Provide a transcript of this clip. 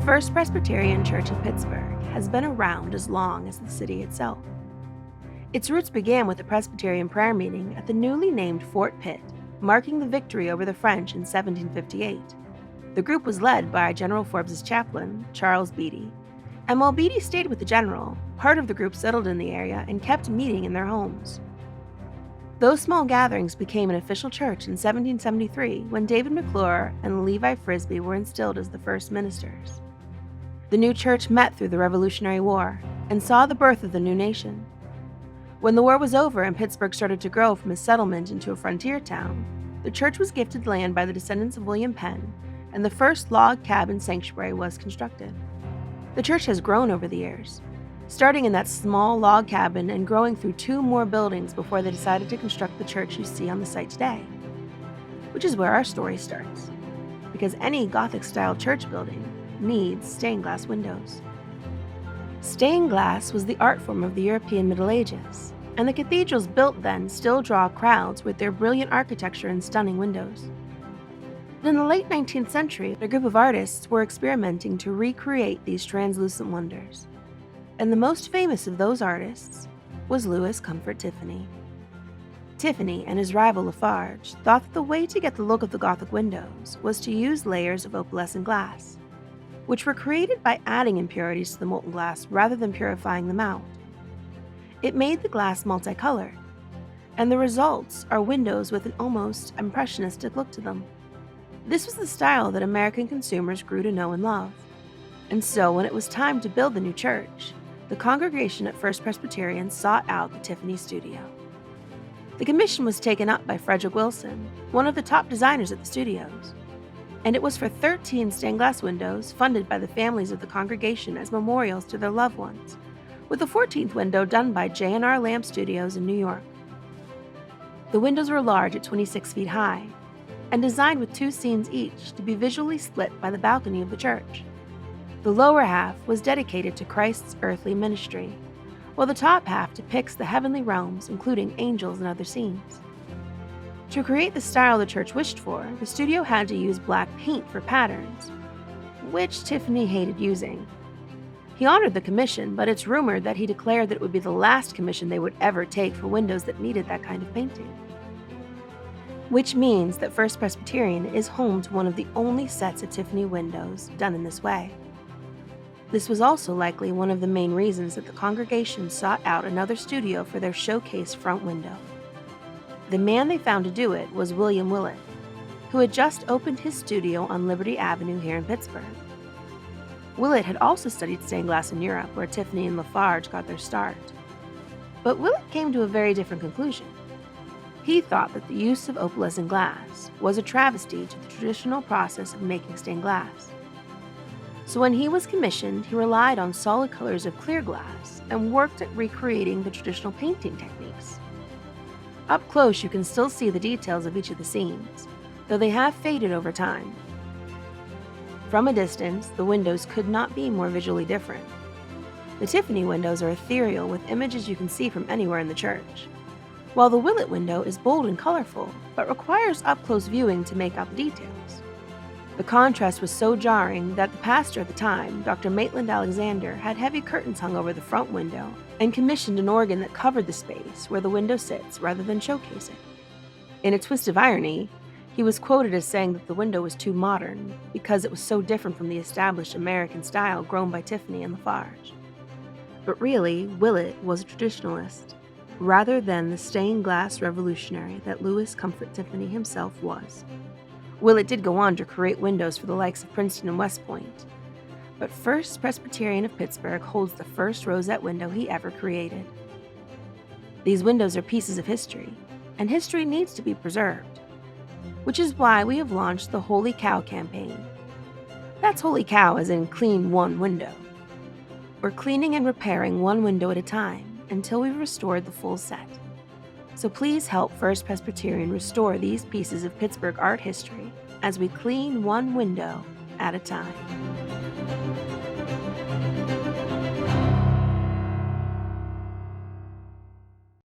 First Presbyterian Church in Pittsburgh has been around as long as the city itself. Its roots began with a Presbyterian prayer meeting at the newly named Fort Pitt, marking the victory over the French in 1758. The group was led by General Forbes's chaplain, Charles Beatty, and while Beatty stayed with the general, part of the group settled in the area and kept meeting in their homes. Those small gatherings became an official church in 1773 when David McClure and Levi Frisbee were installed as the first ministers. The new church met through the Revolutionary War and saw the birth of the new nation. When the war was over and Pittsburgh started to grow from a settlement into a frontier town, the church was gifted land by the descendants of William Penn, and the first log cabin sanctuary was constructed. The church has grown over the years, starting in that small log cabin and growing through 2 more buildings before they decided to construct the church you see on the site today. Which is where our story starts, because any Gothic-style church building needs stained glass windows. Stained glass was the art form of the European Middle Ages, and the cathedrals built then still draw crowds with their brilliant architecture and stunning windows. But in the late 19th century, a group of artists were experimenting to recreate these translucent wonders. And the most famous of those artists was Louis Comfort Tiffany. Tiffany and his rival Lafarge thought that the way to get the look of the Gothic windows was to use layers of opalescent glass, which were created by adding impurities to the molten glass rather than purifying them out. It made the glass multicolored, and the results are windows with an almost impressionistic look to them. This was the style that American consumers grew to know and love. And so when it was time to build the new church, the congregation at First Presbyterian sought out the Tiffany studio. The commission was taken up by Frederick Wilson, one of the top designers at the studios, and it was for 13 stained glass windows funded by the families of the congregation as memorials to their loved ones, with the 14th window done by J&R Lamp Studios in New York. The windows were large at 26 feet high, and designed with 2 scenes each to be visually split by the balcony of the church. The lower half was dedicated to Christ's earthly ministry, while the top half depicts the heavenly realms, including angels and other scenes. To create the style the church wished for, the studio had to use black paint for patterns, which Tiffany hated using. He honored the commission, but it's rumored that he declared that it would be the last commission they would ever take for windows that needed that kind of painting. Which means that First Presbyterian is home to one of the only sets of Tiffany windows done in this way. This was also likely one of the main reasons that the congregation sought out another studio for their showcase front window. The man they found to do it was William Willett, who had just opened his studio on Liberty Avenue here in Pittsburgh. Willett had also studied stained glass in Europe, where Tiffany and Lafarge got their start. But Willett came to a very different conclusion. He thought that the use of opalescent glass was a travesty to the traditional process of making stained glass. So when he was commissioned, he relied on solid colors of clear glass and worked at recreating the traditional painting techniques. Up close, you can still see the details of each of the scenes, though they have faded over time. From a distance, the windows could not be more visually different. The Tiffany windows are ethereal with images you can see from anywhere in the church, while the Willett window is bold and colorful, but requires up-close viewing to make out the details. The contrast was so jarring that the pastor at the time, Dr. Maitland Alexander, had heavy curtains hung over the front window and commissioned an organ that covered the space where the window sits rather than showcase it. In a twist of irony, he was quoted as saying that the window was too modern because it was so different from the established American style grown by Tiffany and Lafarge. But really, Willett was a traditionalist, rather than the stained glass revolutionary that Louis Comfort Tiffany himself was. Willett did go on to create windows for the likes of Princeton and West Point, but First Presbyterian of Pittsburgh holds the first rosette window he ever created. These windows are pieces of history, and history needs to be preserved, which is why we have launched the Holy Cow campaign. That's Holy Cow as in clean one window. We're cleaning and repairing one window at a time until we've restored the full set. So please help First Presbyterian restore these pieces of Pittsburgh art history as we clean one window at a time.